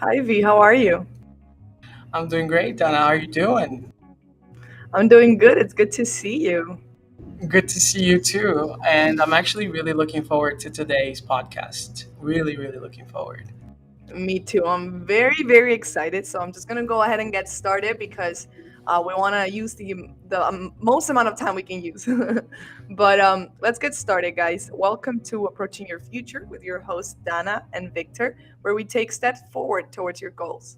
Hi V, how are you? I'm doing great, Donna. How are you doing? I'm doing good. It's good to see you. Good to see you too. And I'm actually really looking forward to today's podcast. Really, really looking forward. Me too. I'm very, very excited. So I'm just gonna go ahead and get started because we want to use the most amount of time we can use. But let's get started, guys. Welcome to Approaching Your Future with your hosts Dana and Victor, where we take steps forward towards your goals.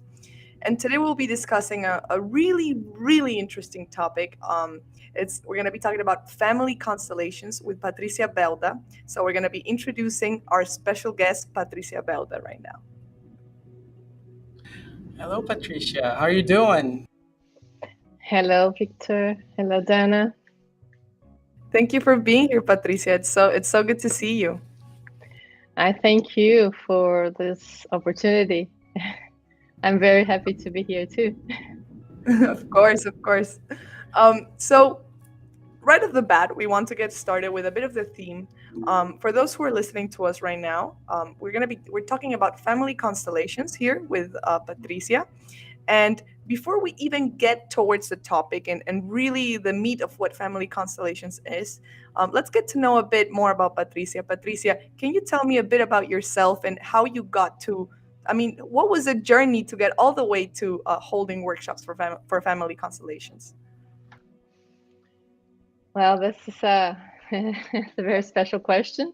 And today we'll be discussing a really, really interesting topic. We're going to be talking about family constellations with Patricia Belda. So we're going to be introducing our special guest, Patricia Belda, right now. Hello, Patricia. How are you doing? Hello, Victor. Hello, Dana. Thank you for being here, Patricia. It's so good to see you. I thank you for this opportunity. I'm very happy to be here too. Of course, of course. So right off the bat, we want to get started with a bit of the theme. For those who are listening to us right now, we're talking about family constellations here with Patricia. And before we even get towards the topic and really the meat of what family constellations is, let's get to know a bit more about Patricia. Patricia, can you tell me a bit about yourself and how you got to? I mean, what was the journey to get all the way to holding workshops for family constellations? Well, this is a, it's a very special question,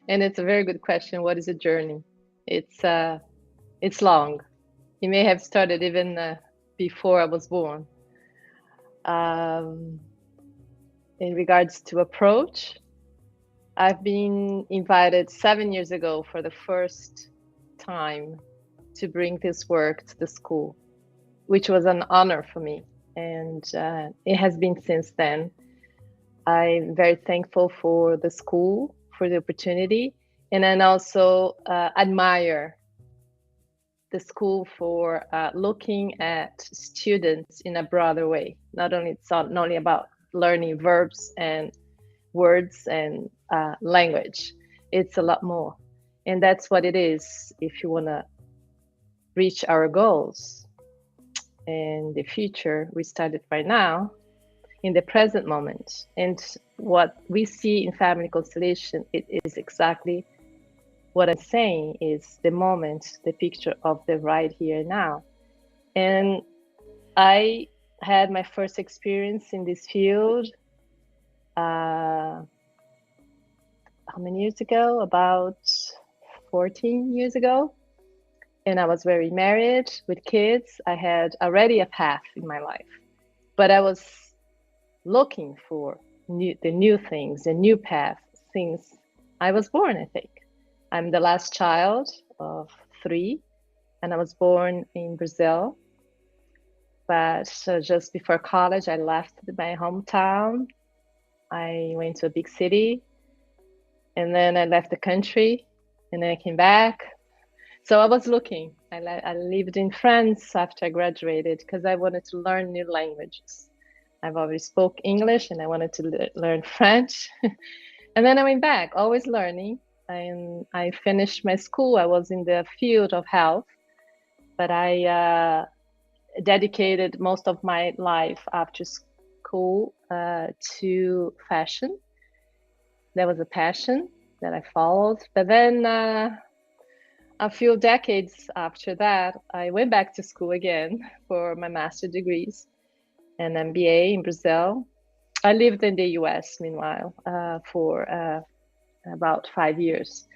and it's a very good question. What is a journey? It's long. It may have started even before I was born. Um, in regards to approach, I've been invited 7 years ago for the first time to bring this work to the school, which was an honor for me. And it has been since then. I'm very thankful for the school, for the opportunity. And then also admire the school for looking at students in a broader way. It's not only about learning verbs and words and language. It's a lot more. And that's what it is if you want to reach our goals in the future. We started right now in the present moment. And what we see in family constellation, it is exactly what I'm saying is the moment, the picture of the right here now. And I had my first experience in this field how many years ago? About 14 years ago. And I was very married with kids. I had already a path in my life, but I was looking for the new things, the new path since I was born, I think. I'm the last child of 3, and I was born in Brazil. But just before college, I left my hometown. I went to a big city, and then I left the country, and then I came back. So I was looking. I lived in France after I graduated because I wanted to learn new languages. I've always spoke English and I wanted to learn French. And then I went back, always learning. And I finished my school. I was in the field of health, but I dedicated most of my life after school to fashion. That was a passion that I followed. But then a few decades after that, I went back to school again for my master's degrees and MBA in Brazil. I lived in the US, meanwhile, for about 5 years.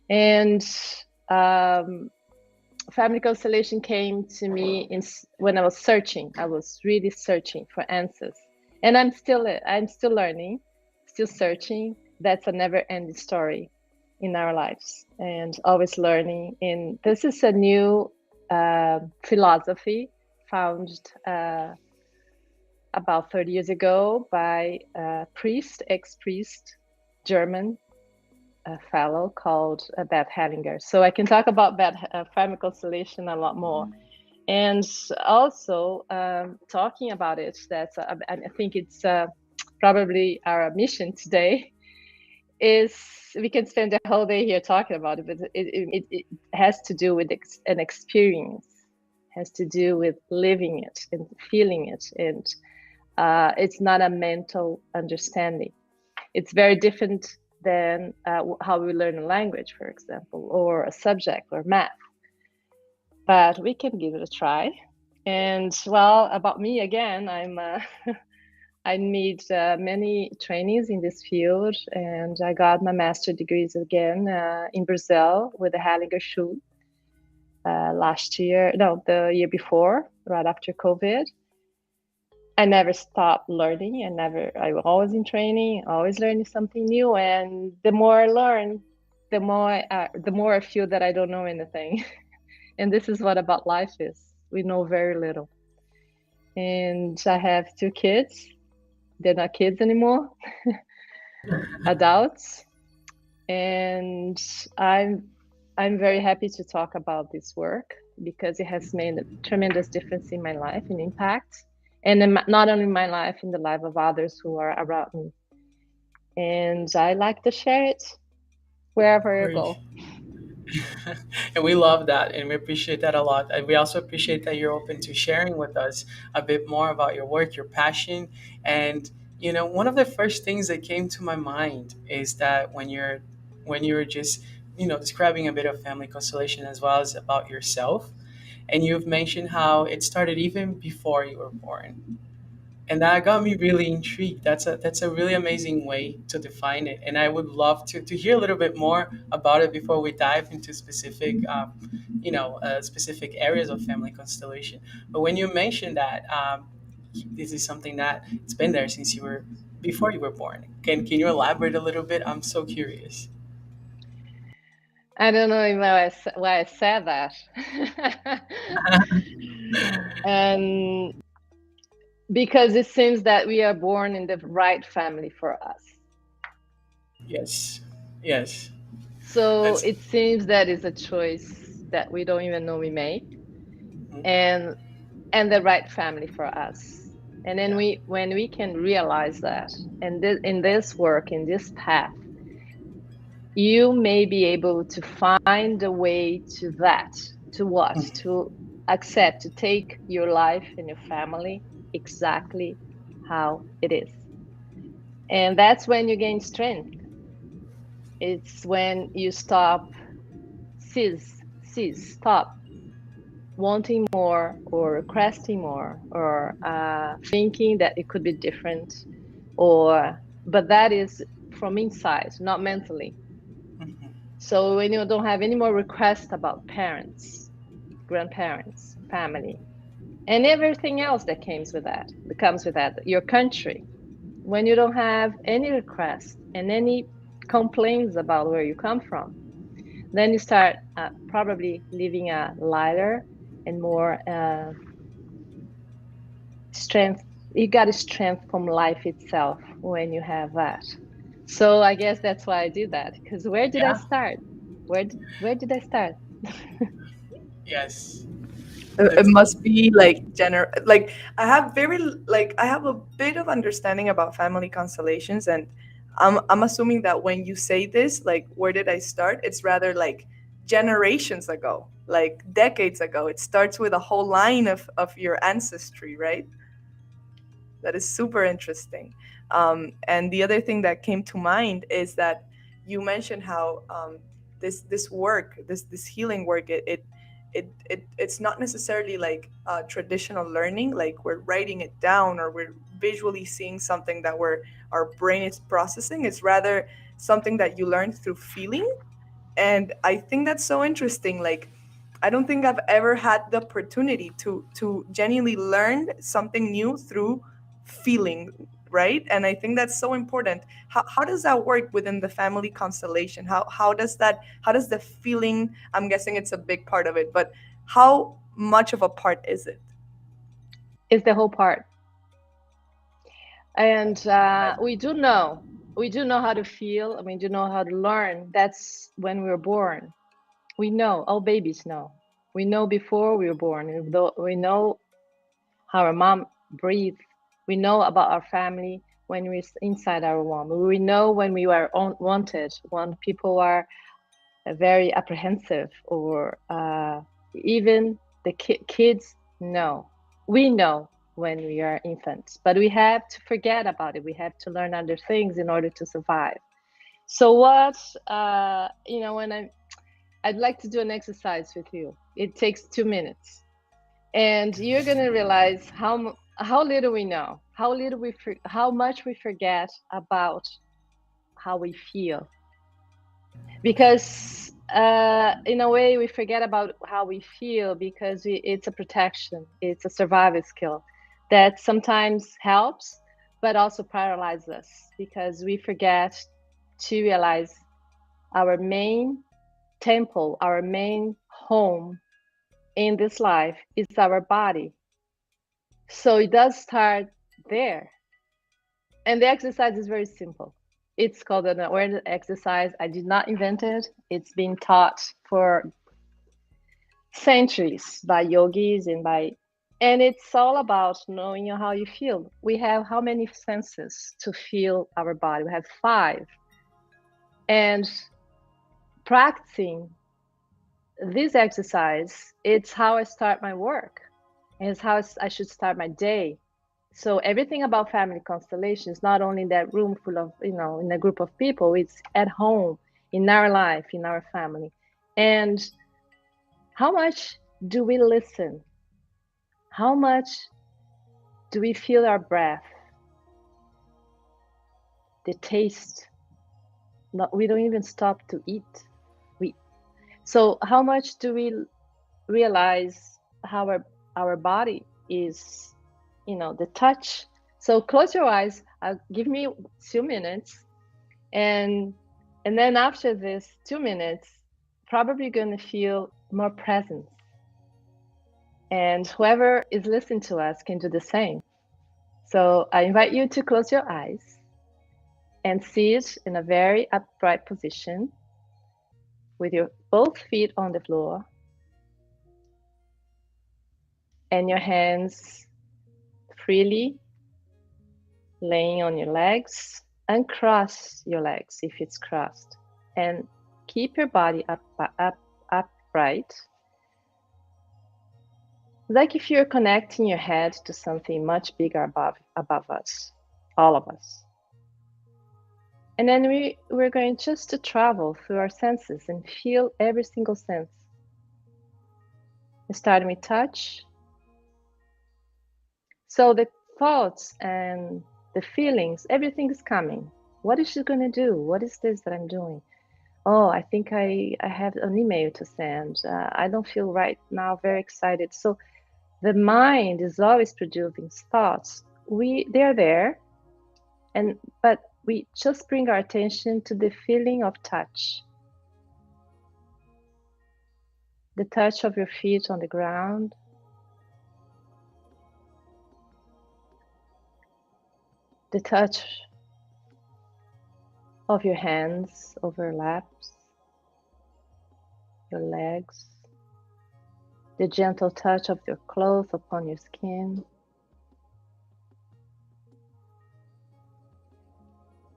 And family constellation came to me when I was searching. I was really searching for answers. And I'm still learning, still searching. That's a never-ending story in our lives, and always learning. And this is a new philosophy founded about 30 years ago by a priest, ex-priest, German fellow called Beth Hellinger. So I can talk about family constellation a lot more. And also talking about it, I think it's probably our mission today. is we can spend the whole day here talking about it, but it has to do with an experience, has to do with living it and feeling it, and it's not a mental understanding. It's very different than how we learn a language, for example, or a subject or math. But we can give it a try. And well, about me again, I made many trainings in this field, and I got my master degrees again in Brazil with the Hallinger Schule last year, no, the year before, right after COVID. I never stopped learning. I was always in training, always learning something new. And the more I learn, the more I feel that I don't know anything. And this is what about life is. We know very little. And I have two kids. They're not kids anymore, adults. And I'm very happy to talk about this work because it has made a tremendous difference in my life and impact, and not only in my life, in the life of others who are around me. And I like to share it wherever I Great. go. And we love that and we appreciate that a lot. And we also appreciate that you're open to sharing with us a bit more about your work, your passion. And one of the first things that came to my mind is that when you're just describing a bit of family constellation as well as about yourself, and you've mentioned how it started even before you were born, and that got me really intrigued. That's a really amazing way to define it, and I would love to hear a little bit more about it before we dive into specific areas of family constellation. But when you mentioned that this is something that it's been there since you were before you were born, can you elaborate a little bit? I'm so curious. I don't know if why I said that. And because it seems that we are born in the right family for us. Yes, yes, So that's it seems that is a choice that we don't even know we make, and the right family for us. And then yeah. when we can realize that, and in this work, in this path, you may be able to find a way to that, to what? Mhm. To accept, to take your life and your family exactly how it is. And that's when you gain strength. It's when you stop wanting more or requesting more or thinking that it could be different, or but that is from inside, not mentally. Mhm. So when you don't have any more requests about parents, grandparents, family, and everything else that comes with that, your country, when you don't have any requests and any complaints about where you come from, then you start probably living a lighter and more strength. You got strength from life itself when you have that. So I guess that's why I do that. Because where did I Yeah. start? Where did I start? Yes. It That's must be like like I have a bit of understanding about family constellations, and I'm assuming that when you say this, like where did I start, it's rather like generations ago, like decades ago. It starts with a whole line of your ancestry, right? That is super interesting. And the other thing that came to mind is that you mentioned how this work, this healing work, it's not necessarily like traditional learning, like we're writing it down or we're visually seeing something that our brain is processing. It's rather something that you learn through feeling, and I think that's so interesting. Like I don't think I've ever had the opportunity to genuinely learn something new through feeling, right? And I think that's so important. How does that work within the family constellation? How does the feeling, I'm guessing it's a big part of it, but how much of a part is it? It's the whole part. And we do know how to feel. I mean, do know how to learn. That's when we were born. We know, all babies know. We know before we were born. We know how our mom breathed. We know about our family. when we're inside our womb. We know when we are wanted, when people are very apprehensive, or even the kids know. We know when we are infants, but we have to forget about it. We have to learn other things in order to survive. So what, when I'd like to do an exercise with you. It takes 2 minutes, and you're gonna realize how little we know, how much we forget about how we feel. Because in a way, we forget about how we feel because it's a protection, it's a survival skill that sometimes helps, but also paralyzes us because we forget to realize our main temple, our main home in this life is our body. So it does start there. And the exercise is very simple. It's called an awareness exercise. I did not invent it. It's been taught for centuries by yogis and it's all about knowing how you feel. We have how many senses to feel our body? We have 5. And practicing this exercise, it's how I start my work. It's how I should start my day. So everything about family constellations, not only in that room full of, in a group of people, it's at home, in our life, in our family. And how much do we listen? How much do we feel our breath? The taste? We don't even stop to eat. So how much do we realize how our body is, the touch? So close your eyes. Give me 2 minutes, and then after this 2 minutes, probably going to feel more presence. And whoever is listening to us can do the same. So I invite you to close your eyes and sit in a very upright position with your both feet on the floor and your hands freely laying on your legs. Uncross your legs if it's crossed, and keep your body upright, like if you're connecting your head to something much bigger above us, all of us. And then we're going just to travel through our senses and feel every single sense. Starting with touch. So the thoughts and the feelings, everything is coming. What is she going to do? What is this that I'm doing? Oh, I think I have an email to send. I don't feel right now very excited. So the mind is always producing thoughts. They're there, but we just bring our attention to the feeling of touch. The touch of your feet on the ground. The touch of your hands over your laps, your legs. The gentle touch of your clothes upon your skin.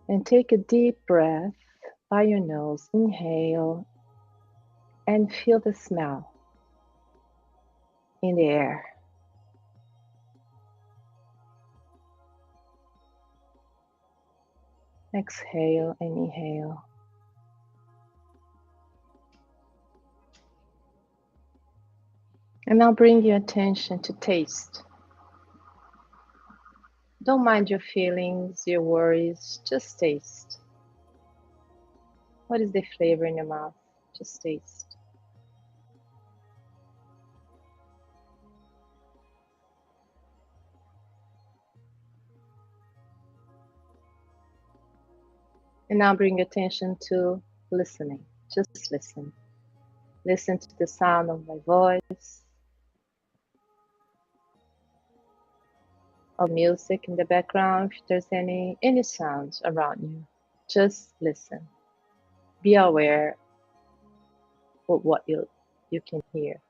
And take a deep breath by your nose. Inhale and feel the smell in the air. Exhale and inhale. And now bring your attention to taste. Don't mind your feelings, your worries, just taste. What is the flavor in your mouth? Just taste. And now bring your attention to listening. Just listen. Listen to the sound of my voice, of music in the background, if there's any sounds around you. Just listen. Be aware of what you can hear.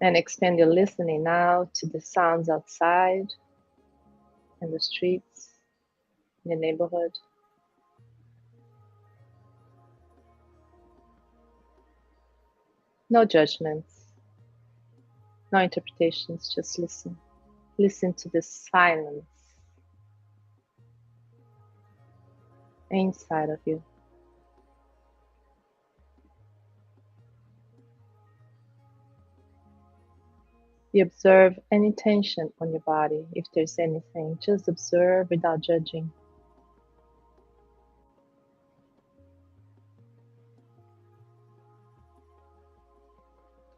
And expand your listening now to the sounds outside, in the streets, in the neighborhood. No judgments, no interpretations, just listen. Listen to the silence inside of you. You observe any tension on your body. If there's anything, just observe without judging.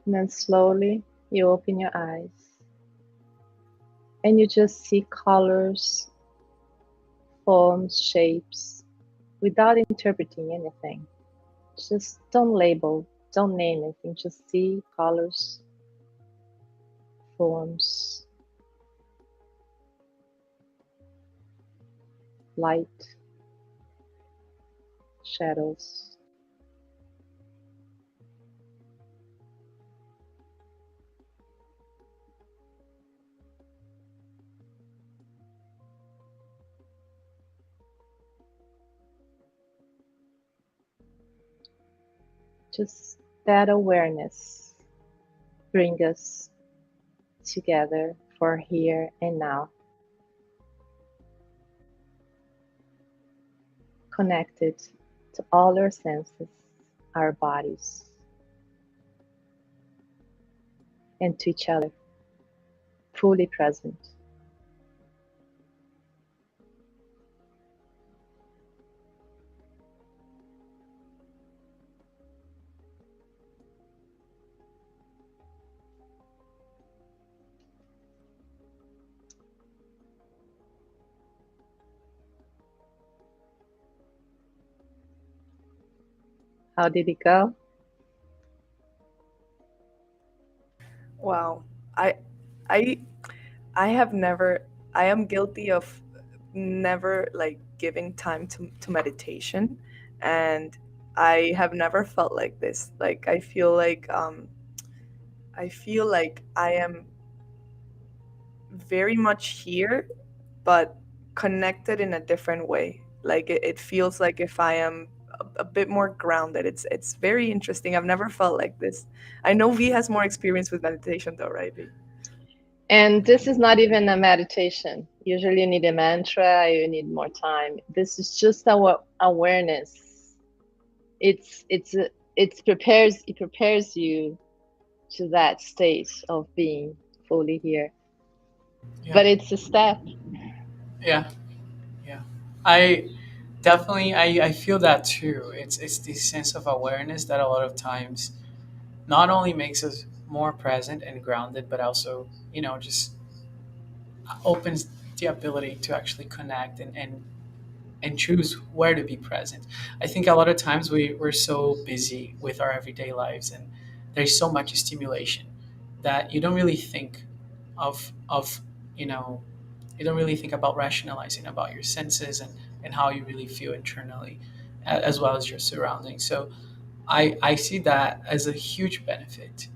And then slowly you open your eyes and you just see colors, forms, shapes without interpreting anything. Just don't label, don't name anything. Just see colors, forms, light, shadows. Just that awareness bring us together for here and now, connected to all our senses, our bodies, and to each other, fully present. How did it go? Wow. I I I have never I am guilty of never like giving time to meditation, and I have never felt like this. Like I feel like I am very much here, but connected in a different way. Like it feels like if I am a bit more grounded. It's very interesting. I've never felt like this. I know V has more experience with meditation though, right, V? And this is not even a meditation. Usually you need a mantra, you need more time. This is just our awareness. It prepares you to that state of being fully here. Yeah, But it's a step. yeah, yeah. I definitely I feel that too. It's this sense of awareness that a lot of times not only makes us more present and grounded, but also, just opens the ability to actually connect and choose where to be present. I think a lot of times we're so busy with our everyday lives, and there's so much stimulation that you don't really think of you know you don't really think about rationalizing about your senses and how you really feel internally, as well as your surroundings. So I see that as a huge benefit.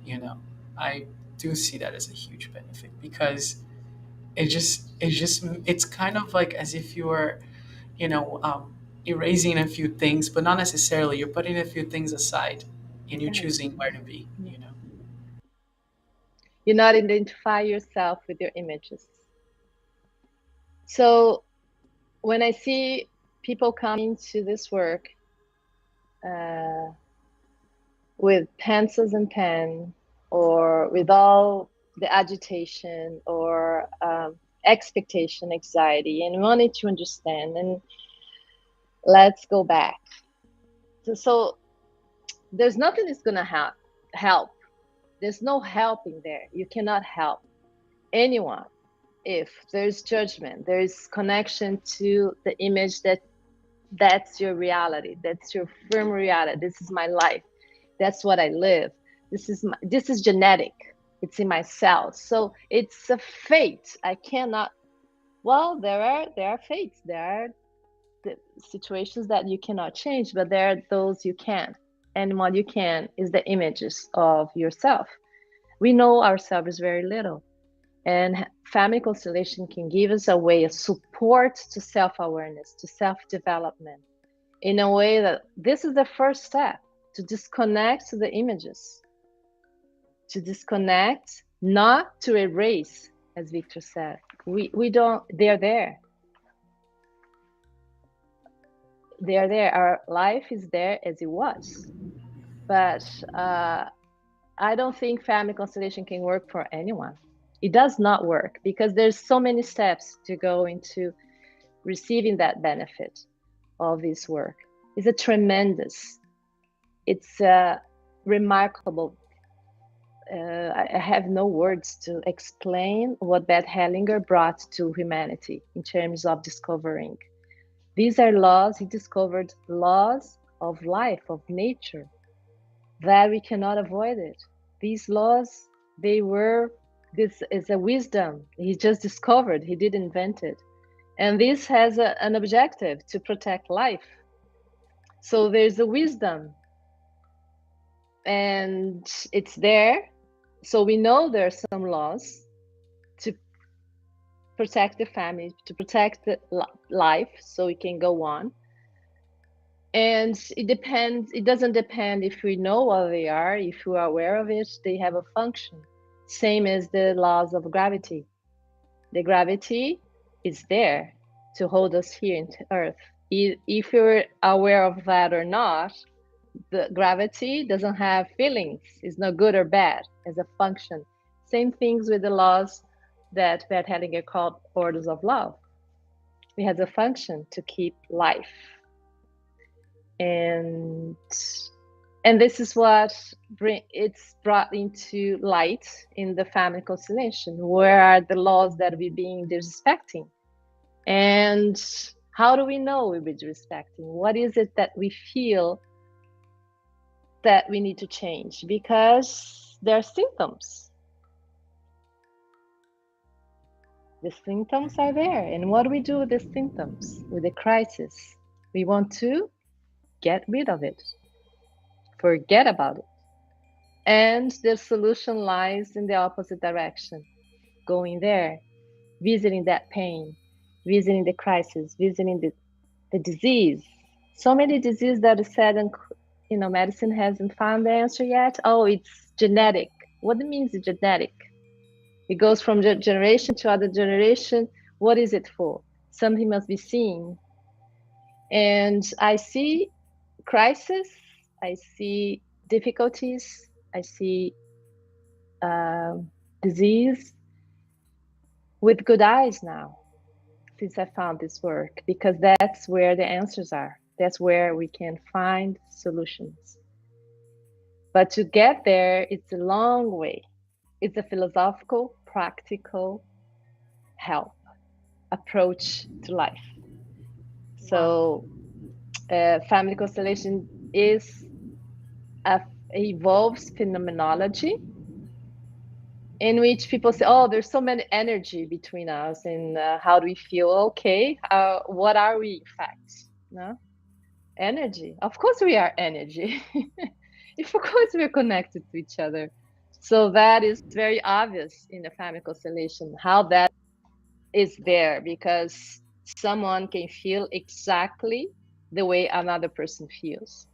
I do see that as a huge benefit because it's kind of like as if you were, you know um, erasing a few things, but not necessarily. You're putting a few things aside and you're Yes. choosing where to be. You not identify yourself with your images. So when I see people coming to this work uh, with pencils and pen, or with all the agitation or expectation, anxiety, and wanting to understand, and let's go back. So there's nothing that's gonna help. There's no helping there. You cannot help anyone if there's judgment. There's connection to the image that's your reality. That's your firm reality. This is my life. That's what I live. This is genetic. It's in my cells. So it's a fate. I cannot. Well, there are fates. There are the situations that you cannot change, but there are those you can. And what you can is the images of yourself. We know ourselves very little. And family constellation can give us a way of support to self-awareness, to self-development, in a way that this is the first step to disconnect to the images, to disconnect, not to erase, as Victor said. We don't, they're there. They're there. Our life is there as it was. But I don't think family constellation can work for anyone. It does not work because there's so many steps to go into receiving that benefit of this work. It's a tremendous, it's a remarkable. I have no words to explain what Bert Hellinger brought to humanity in terms of discovering. These are laws, he discovered laws of life, of nature, that we cannot avoid it. These laws, this is a wisdom he just discovered, he didn't invent it. And this has an objective to protect life. So there's a wisdom and it's there. So we know there are some laws to protect the family, to protect the life so it can go on. And it doesn't depend if we know what they are, if we are aware of it, they have a function. Same as the laws of gravity. The gravity is there to hold us here in Earth. If you're aware of that or not, the gravity doesn't have feelings. It's not good or bad as a function. Same things with the laws that Bert Hellinger called orders of love. It has a function to keep life. And this is what it's brought into light in the family constellation. Where are the laws that we're being disrespecting? And how do we know we're disrespecting? What is it that we feel that we need to change? Because there are symptoms. The symptoms are there. And what do we do with the symptoms, with the crisis? We want to get rid of it, forget about it. And the solution lies in the opposite direction, going there, visiting that pain, visiting the crisis, visiting the disease. So many diseases that are said, and medicine hasn't found the answer yet. Oh, it's genetic. What it means is genetic. It goes from generation to other generation. What is it for? Something must be seen. And I see crisis, I see difficulties, I see disease with good eyes now, since I found this work, because that's where the answers are. That's where we can find solutions. But to get there, it's a long way. It's a philosophical, practical help approach to life. So family constellation evolves phenomenology in which people say, oh, there's so many energy between us, and how do we feel? Okay, what are we in fact? No? Energy. Of course we are energy. Of course we're connected to each other. So that is very obvious in the family constellation, how that is there, because someone can feel exactly the way another person feels.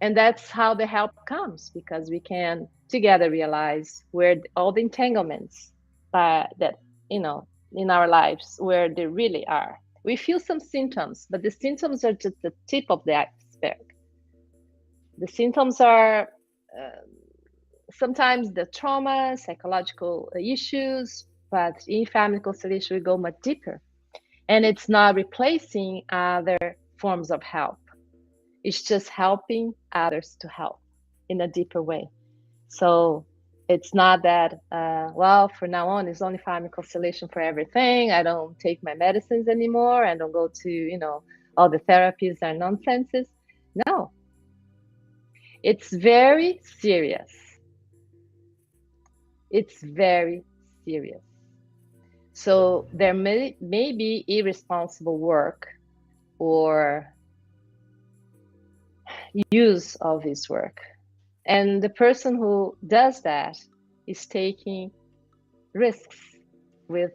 And that's how the help comes, because we can together realize where all the entanglements that, in our lives, where they really are. We feel some symptoms, but the symptoms are just the tip of the iceberg. The symptoms are sometimes the trauma, psychological issues, but in family constellation, we go much deeper. And it's not replacing other forms of help. It's just helping others to help in a deeper way. So it's not that, from now on, it's only family constellation for everything. I don't take my medicines anymore. I don't go to, all the therapies are nonsenses. No. It's very serious. It's very serious. So there may be irresponsible work or use of this work. And the person who does that is taking risks with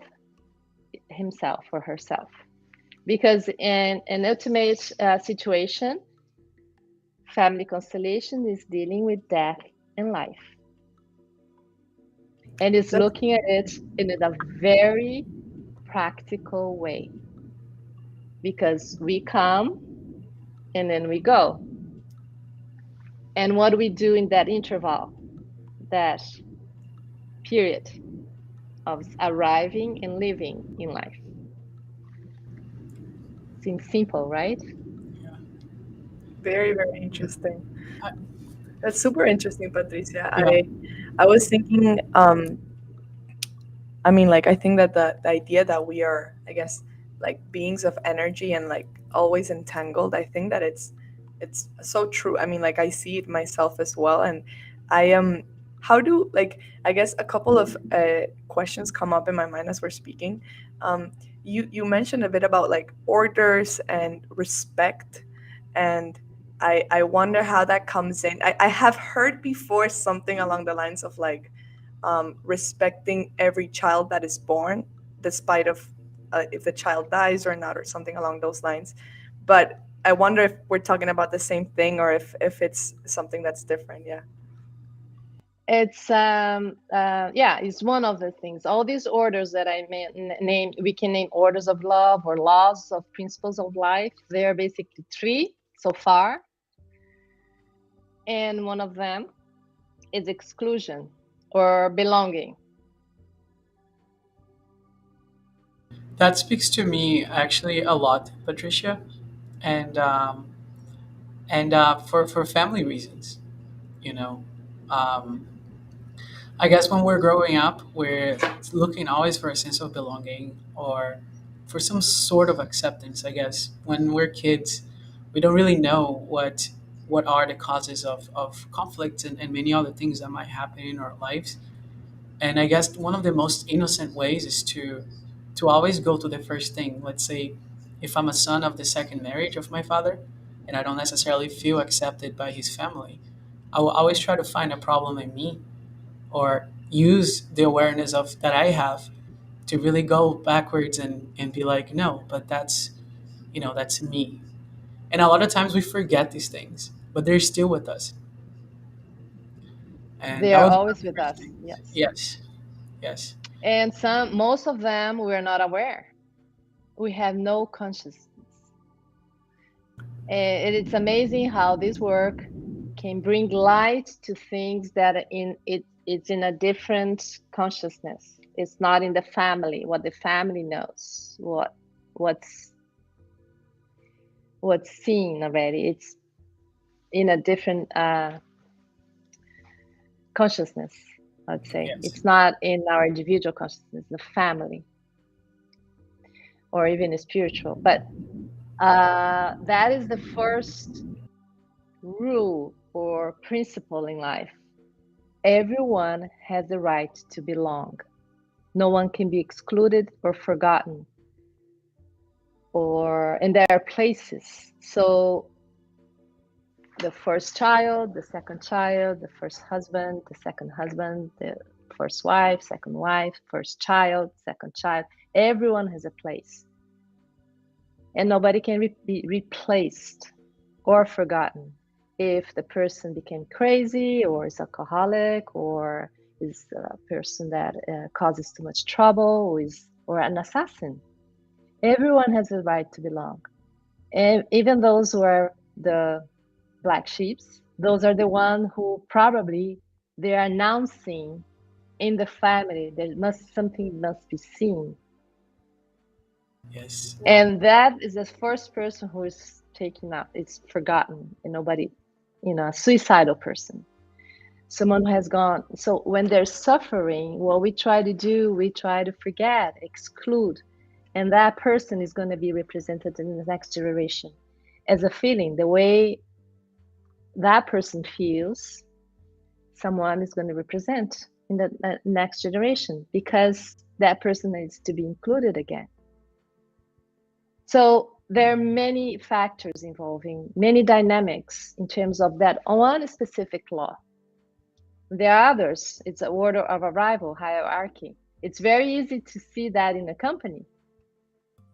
himself or herself. Because in an ultimate situation, family constellation is dealing with death and life, and is That's looking at it in a very practical way, because we come and then we go. And what do we do in that interval, that period of arriving and living in life? Seems simple, right? Yeah. very, very interesting. I, That's super interesting, Patricia. yeah. I was thinking, I mean, like, I think that the idea that we are, I guess, like beings of energy and like always entangled, I think that it's so true. I mean, like, I see it myself as well. And I am, how do, like, I guess a couple of questions come up in my mind as we're speaking. Um, you mentioned a bit about like orders and respect. And I wonder how that comes in. I have heard before something along the lines of like, respecting every child that is born, despite of if the child dies or not, or something along those lines. But I wonder if we're talking about the same thing, or if it's something that's different. Yeah. It's yeah, it's one of the things. All these orders that I name, we can name orders of love or laws of principles of life. They are basically three so far, and one of them is exclusion or belonging. That speaks to me actually a lot, Patricia, and for family reasons, you know. Um, I guess when we're growing up, we're looking always for a sense of belonging or for some sort of acceptance. I guess when we're kids, we don't really know what are the causes of conflicts and many other things that might happen in our lives. And I guess one of the most innocent ways is to always go to the first thing. Let's say if I'm a son of the second marriage of my father and I don't necessarily feel accepted by his family, I will always try to find a problem in me or use the awareness of that I have to really go backwards and be like, no, but that's that's me. And a lot of times we forget these things, but they're still with us. And They that are would be always the with first us, thing. yes. Yes, yes, And most of them, we're not aware. We have no consciousness. And it's amazing how this work can bring light to things that it's in a different consciousness. It's not in the family, what the family knows, what's what's seen already. It's in a different consciousness, I'd say. yes. It's not in our individual consciousness, the family, or even spiritual. But that is the first rule or principle in life. Everyone has the right to belong. No one can be excluded or forgotten, or and there are places. So the first child, the second child, the first husband, the second husband, the first wife, second wife, first child, second child. Everyone has a place, and nobody can be replaced or forgotten. If the person became crazy or is alcoholic or is a person that causes too much trouble or an assassin, everyone has a right to belong. And even those who are the black sheeps, those are the ones who probably they're announcing in the family there must something must be seen. Yes. And that is the first person who is taken out, it's forgotten, and nobody, a suicidal person, someone who has gone. So when they're suffering, what we try to do, we try to forget, exclude, and that person is going to be represented in the next generation as a feeling. The way that person feels, someone is going to represent in the next generation, because that person needs to be included again. So there are many factors involving, many dynamics in terms of that one specific law. There are others. It's an order of arrival hierarchy. It's very easy to see that in a company.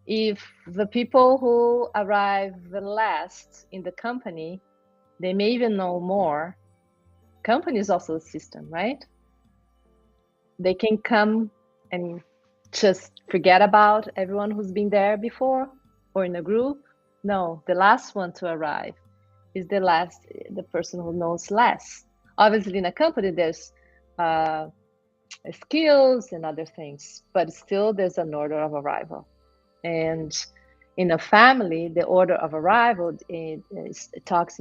If the people who arrive the last in the company, they may even know more. Company is also a system, right? They can come and just forget about everyone who's been there before or in a group. No, the last one to arrive is the person who knows less. Obviously, in a company, there's uh, skills and other things, but still there's an order of arrival. And in a family, the order of arrival it talks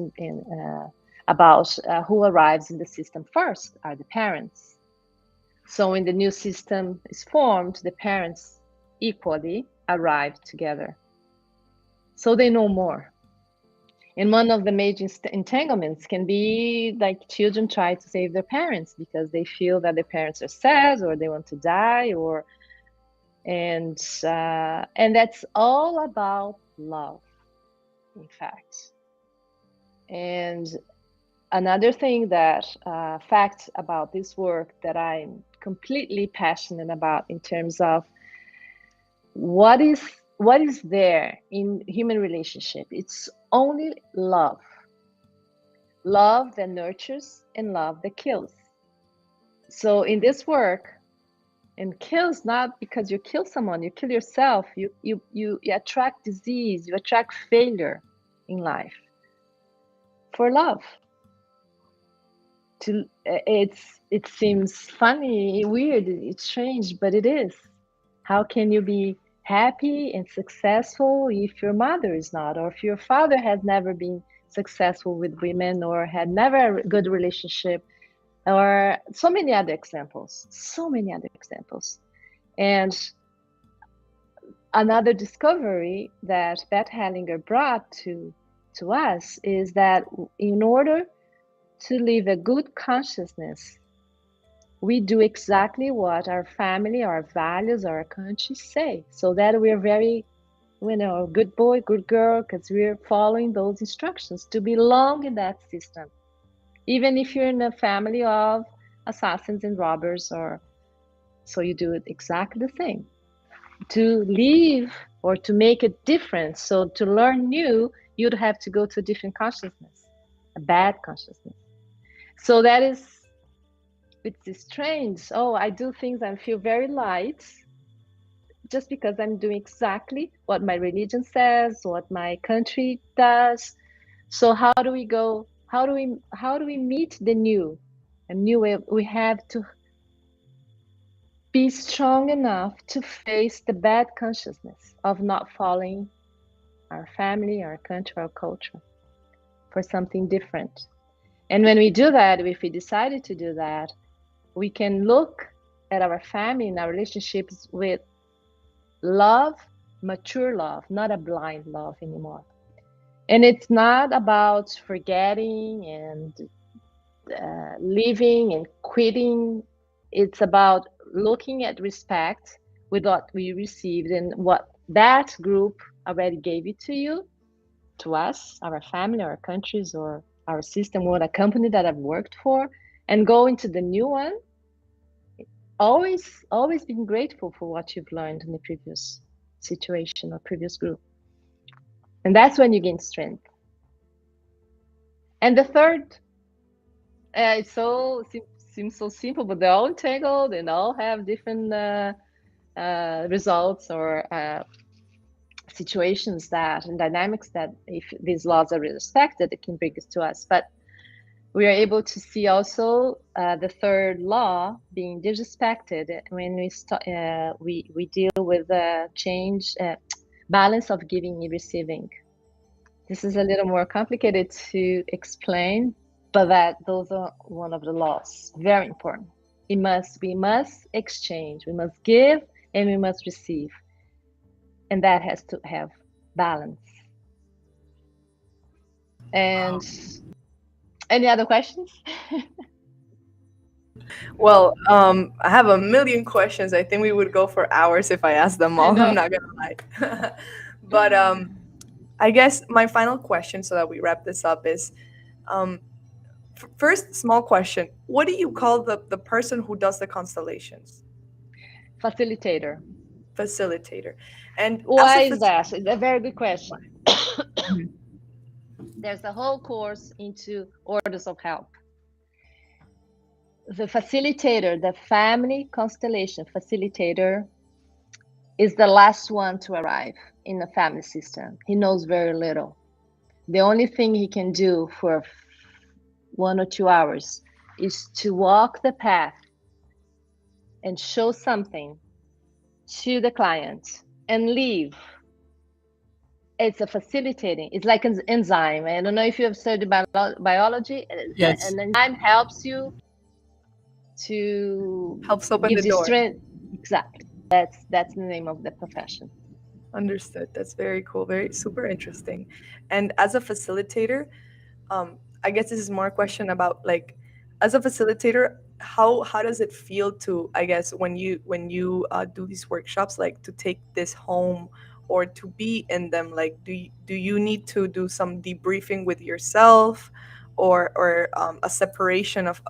about who arrives in the system first are the parents. So when the new system is formed, the parents equally arrive together. So they know more. And one of the major entanglements can be like children try to save their parents because they feel that their parents are sad or they want to die, or and that's all about love, in fact. And another thing that fact about this work that I'm completely passionate about in terms of what is what is there in human relationship, it's only love. Love that nurtures and love that kills. So in this work, and kills not because you kill someone, you kill yourself, you attract disease, you attract failure in life for love. To it seems funny, weird, it's strange, but it is. How can you be happy and successful if your mother is not, or if your father has never been successful with women, or had never a good relationship, or so many other examples, so many other examples. And another discovery that Beth Hellinger brought to us is that in order to live a good consciousness, we do exactly what our family, our values, our country say, so that we're very, good boy, good girl, because we're following those instructions to belong in that system. Even if you're in a family of assassins and robbers, or so you do it exactly the same. To leave or to make a difference, so to learn new, you'd have to go to a different consciousness, a bad consciousness. So that is, it's strange. Oh, I do things and feel very light just because I'm doing exactly what my religion says, what my country does. So how do we go? How do we meet the new? A new way. We have to be strong enough to face the bad consciousness of not following our family, our country, our culture for something different. And when we do that, if we decided to do that, we can look at our family and our relationships with love, mature love, not a blind love anymore. And it's not about forgetting and leaving and quitting. It's about looking at respect with what we received and what that group already gave it to you, to us, our family, our countries, or our system, or a company that I've worked for, and go into the new one. Always being grateful for what you've learned in the previous situation or previous group. And that's when you gain strength. And the third, it's so seems so simple, but they're all entangled and all have different results or situations that and dynamics that, if these laws are respected, it can bring us to us. But we are able to see also the third law being disrespected when we deal with the change balance of giving and receiving. This is a little more complicated to explain, but those are one of the laws. Very important. We must exchange. We must give and we must receive, and that has to have balance. And any other questions? Well, I have a million questions. I think we would go for hours if I asked them I all. I'm know. not gonna lie. But I guess my final question, so that we wrap this up, is um, First, small question: what do you call the person who does the constellations? Facilitator. Facilitator. And as a Why is that? It's a very good question. Mhm. There's a whole course into orders of help. The facilitator, the family constellation facilitator, is the last one to arrive in the family system. He knows very little. The only thing he can do for 1 or 2 hours is to walk the path and show something to the client and leave. It's a facilitating. It's like an enzyme. I don't know if you have studied biology. Yes. An enzyme helps you to Helps open the gives you door. strength. Exactly. That's the name of the profession. Understood. That's very cool. Very super interesting. And as a facilitator, I guess this is more a question about like, as a facilitator, how does it feel to, I guess, when you do these workshops, like to take this home or to be in them? Like, do you need to do some debriefing with yourself, or a separation of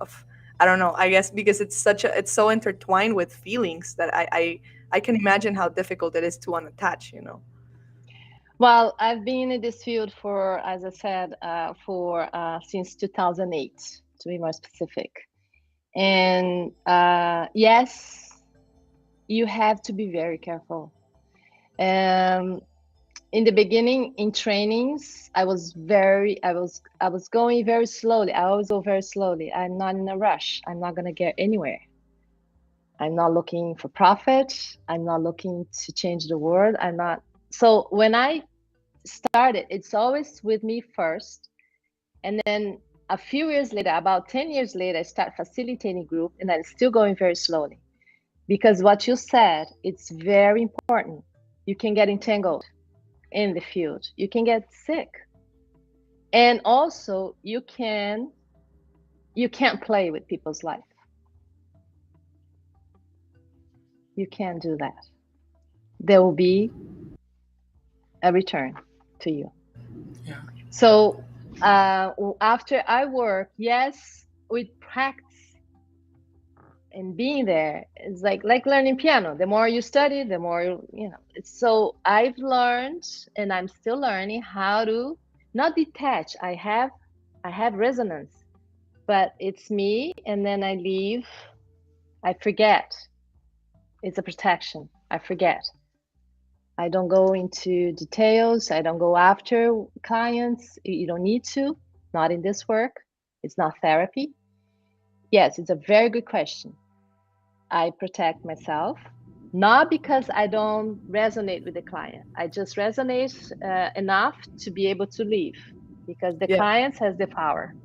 I don't know. I guess because it's so intertwined with feelings that I can imagine how difficult it is to unattach. Well, I've been in this field for, as I said, for since 2008, to be more specific. And yes, you have to be very careful. Um, in the beginning, in trainings, I was going very slowly. I always go very slowly. I'm not in a rush. I'm not gonna get anywhere. I'm not looking for profit. I'm not looking to change the world. I'm not. So when I started, it's always with me first, and then a few years later, about 10 years later, I start facilitating group, and I'm still going very slowly because what you said, it's very important. You can get entangled in the field, you can get sick, and also you can't play with people's life. You can't do that. There will be a return to you. Yeah. So after I work, yes, with practice and being there, it's like learning piano. The more you study, the more you know. So I've learned, and I'm still learning how to not detach. I have resonance, but it's me, and then I leave. I forget. It's a protection. I forget. I don't go into details. I don't go after clients. You don't need to. Not in this work. It's not therapy. Yes, it's a very good question. I protect myself, not because I don't resonate with the client. I just resonate enough to be able to leave because the Yeah, client has the power,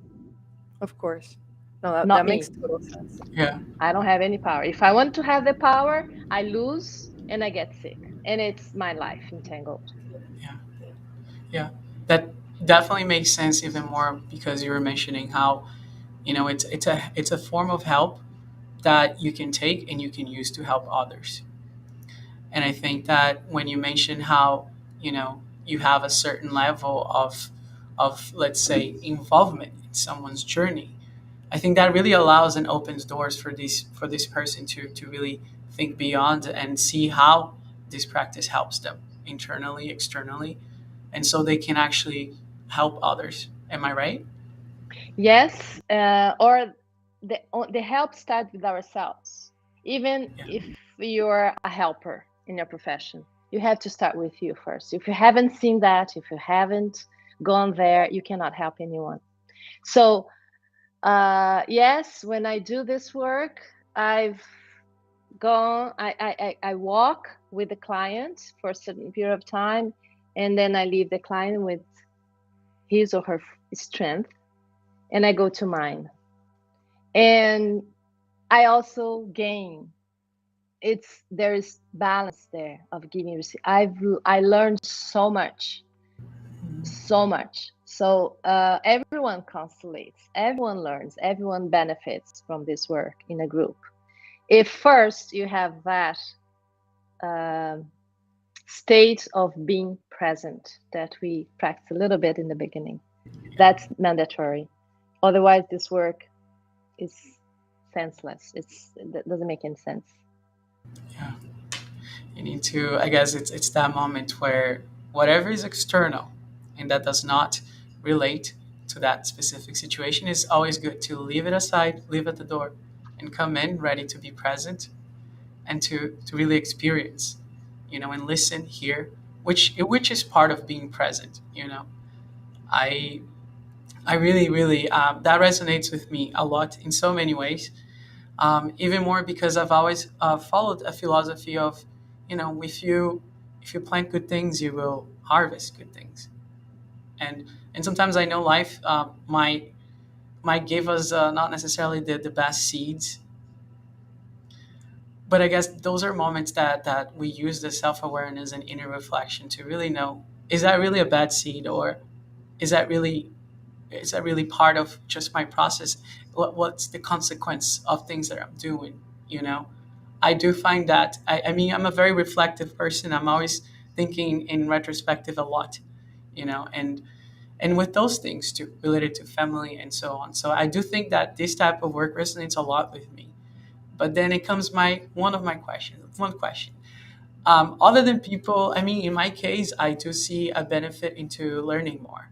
of course. No, that not makes me. total sense. Yeah. I don't have any power. If I want to have the power, I lose and I get sick. And it's my life entangled. Yeah. Yeah. That definitely makes sense even more because you were mentioning how, it's a form of help that you can take and you can use to help others. And I think that when you mention how, you have a certain level of let's say involvement in someone's journey, I think that really allows and opens doors for this person to really think beyond and see how this practice helps them internally, externally, and so they can actually help others. Am I right? Yes, or the help starts with ourselves. Even Yeah. if you're a helper in your profession, you have to start with you first. If you haven't seen that, if you haven't gone there, you cannot help anyone. So, yes, when I do this work, I've gone, I walk with the client for a certain period of time, and then I leave the client with his or her strength, and I go to mine. And I also gain. It's there is balance there of giving and receiving. I learned so much, so much. So everyone constellates, everyone learns, everyone benefits from this work in a group. If first you have that um state of being present that we practice a little bit in the beginning, that's mandatory. Otherwise, this work is senseless. It doesn't make any sense. Yeah. You need to, I guess it's that moment where whatever is external and that does not relate to that specific situation is always good to leave it aside, leave at the door, and come in ready to be present and to really experience, and listen, hear, which is part of being present. I I really, really, that resonates with me a lot in so many ways. Even more because I've always followed a philosophy of, if you plant good things, you will harvest good things. And and sometimes I know life might give us not necessarily the best seeds, but I guess those are moments that we use the self awareness and inner reflection to really know, is that really a bad seed, or is that really is that really part of just my process? What's the consequence of things that I'm doing? You know, I do find that I mean, I'm a very reflective person. I'm always thinking in retrospective a lot, and with those things too, related to family and so on. So I do think that this type of work resonates a lot with me. But then it comes my one of my questions. One question. Other than people, I mean, in my case, I do see a benefit into learning more.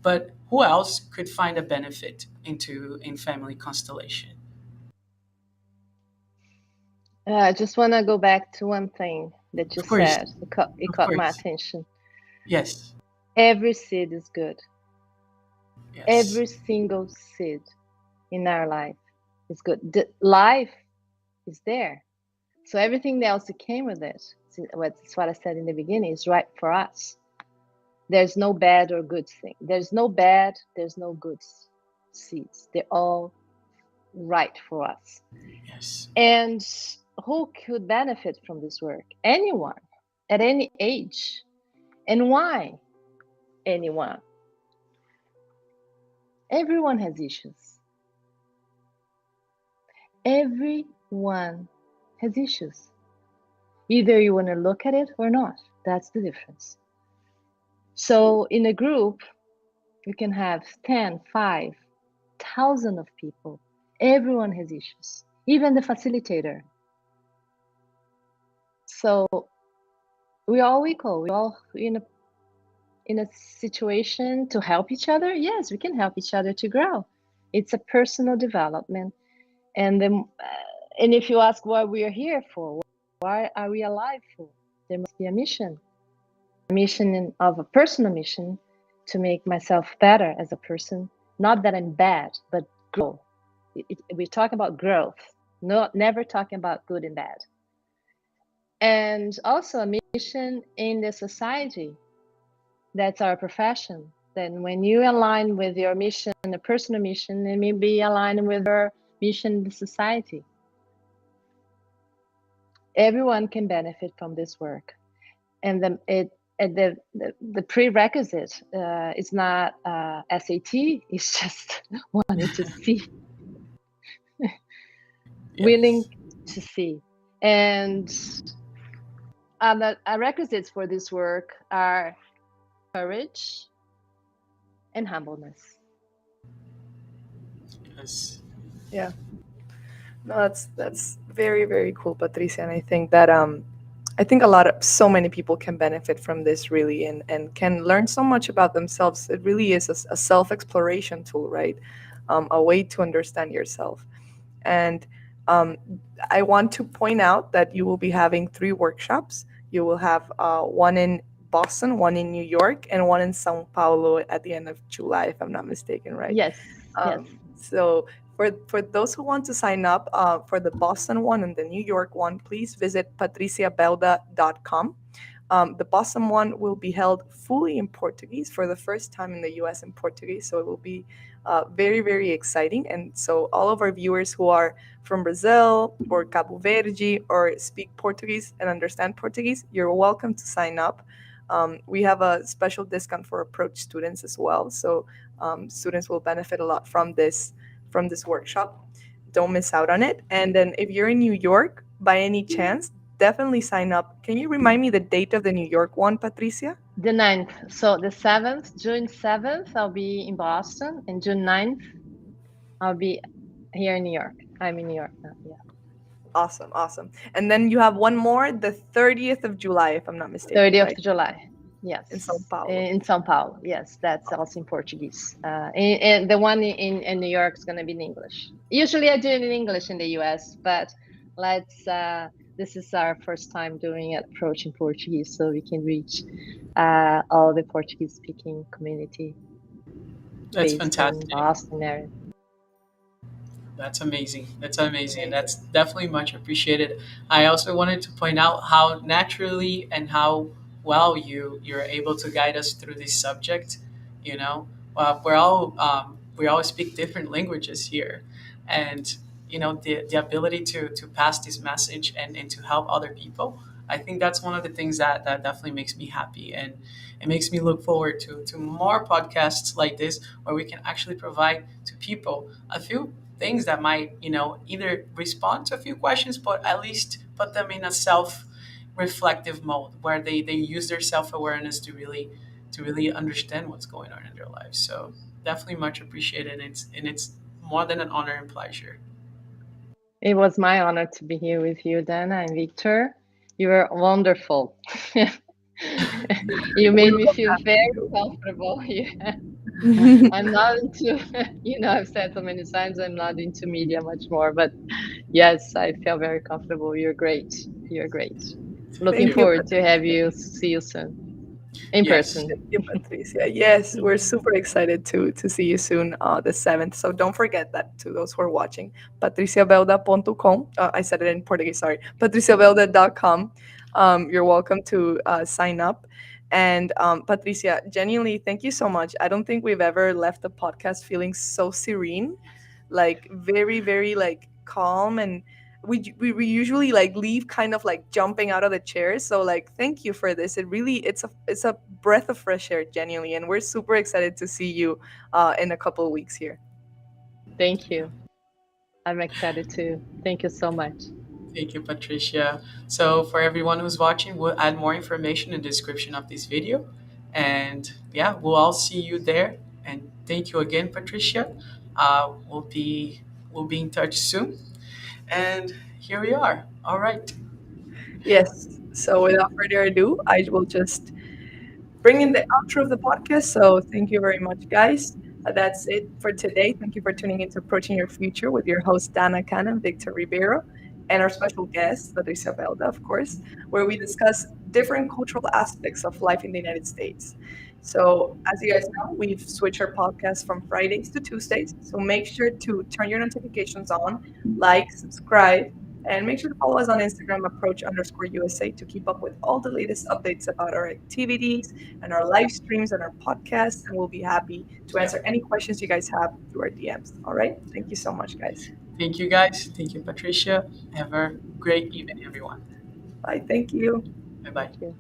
But who else could find a benefit in family constellation? I just want to go back to one thing that you Of course, said. It of caught my course. attention. Yes, Every seed is good. yes, Every single seed in our life is good. The life is there. So everything else that came with it, that's what I said in the beginning, is right for us. There's no bad or good thing. There's no bad, there's no good seeds. They're all right for us. yes, And who could benefit from this work? Anyone, at any age. And why anyone? Everyone has issues. Everyone has issues. Either you want to look at it or not. That's the difference. So in a group, you can have 10, 5,000 of people. Everyone has issues, even the facilitator. So we all equal. We all in a situation to help each other. Yes, we can help each other to grow. It's a personal development. And then, and if you ask what we are here for, why are we alive for? There must be a mission of a personal mission to make myself better as a person. Not that I'm bad, but grow. We talk about growth, never talking about good and bad. And also a mission in the society. That's our profession. Then when you align with your mission, a personal mission, it may be aligned with your mission in the society. Everyone can benefit from this work. And the prerequisite is not SAT, it's just wanting to see, willing yes, to see. And the requisites for this work are courage and humbleness. yes, Yeah. No, that's very, very cool, Patricia. And I think that I think so many people can benefit from this really, and can learn so much about themselves. It really is a self exploration tool, right? A way to understand yourself. And um, I want to point out that you will be having 3 workshops. You will have one in Boston, one in New York, and one in Sao Paulo at the end of July, if I'm not mistaken, right? Yes, yes. So for those who want to sign up for the Boston one and the New York one, please visit patriciabelda.com. The Boston one will be held fully in Portuguese for the first time in the US in Portuguese. So it will be very, very exciting. And so, all of our viewers who are from Brazil or Cabo Verde or speak Portuguese and understand Portuguese, you're welcome to sign up. We have a special discount for approach students as well. So, students will benefit a lot from this workshop. Don't miss out on it. And then, if you're in New York by any chance, definitely sign up. Can you remind me the date of the New York one, Patricia? The 9th. So the 7th, June 7th, I'll be in Boston, and June 9th, I'll be here in New York. I'm in New York now. Yeah. Awesome, awesome. And then you have one more, the 30th of July, if I'm not mistaken, 30th right? of July. In Sao Yes, Paulo. in São Paulo. Yes, that's also in Portuguese. And the one in New York is going to be in English. Usually I do it in English in the US, but let's. This is our first time doing it approach in Portuguese, so we can reach all the Portuguese speaking community That's based in fantastic. Boston area. That's amazing. That's amazing. And that's definitely much appreciated. I also wanted to point out how naturally and how well you're able to guide us through this subject. You know, we all speak different languages here, and the ability to pass this message and to help other people. I think that's one of the things that definitely makes me happy, and it makes me look forward to more podcasts like this where we can actually provide to people a few things that might either respond to a few questions, but at least put them in a self reflective mode where they use their self-awareness to really understand what's going on in their lives. So definitely much appreciated, and it's more than an honor and pleasure. It was my honor to be here with you, Dana and Victor. You were wonderful. You We made me love feel having very you. comfortable. Yeah. I'm not into, I've said so many times I'm not into media much more, but yes, I feel very comfortable. You're great. You're great. Looking Thank you, forward to have Patricia. you see you soon in Yes. person. Thank you, Patricia. Yes, we're super excited to see you soon, the 7th. So don't forget that to those who are watching. patriciabelda.com. I said it in Portuguese, sorry. patriciabelda.com. You're welcome to sign up. And Patricia, genuinely, thank you so much. I don't think we've ever left the podcast feeling so serene, like very, very like calm, and we usually like leave kind of like jumping out of the chairs. So like thank you for this. It's a breath of fresh air, genuinely, and we're super excited to see you in a couple of weeks here. Thank you. I'm excited too. Thank you so much. Thank you, Patricia. So for everyone who's watching, we'll add more information in the description of this video. And yeah, we'll all see you there. And thank you again, Patricia. We'll be in touch soon. And here we are. All right. Yes, so without further ado, I will just bring in the outro of the podcast. So thank you very much, guys. That's it for today. Thank you for tuning into Approaching Your Future with your host, Dana Khan and Victor Ribeiro, and our special guest, Patricia Belda, of course, where we discuss different cultural aspects of life in the United States. So, as you guys know, we've switched our podcast from Fridays to Tuesdays. So make sure to turn your notifications on, like, subscribe, and make sure to follow us on Instagram, approach_USA, to keep up with all the latest updates about our activities and our live streams and our podcasts. And we'll be happy to Yeah. answer any questions you guys have through our DMs. All right. Thank you so much, guys. Thank you, guys. Thank you, Patricia. Have a great evening, everyone. Bye. Thank you. Bye Thank bye. you.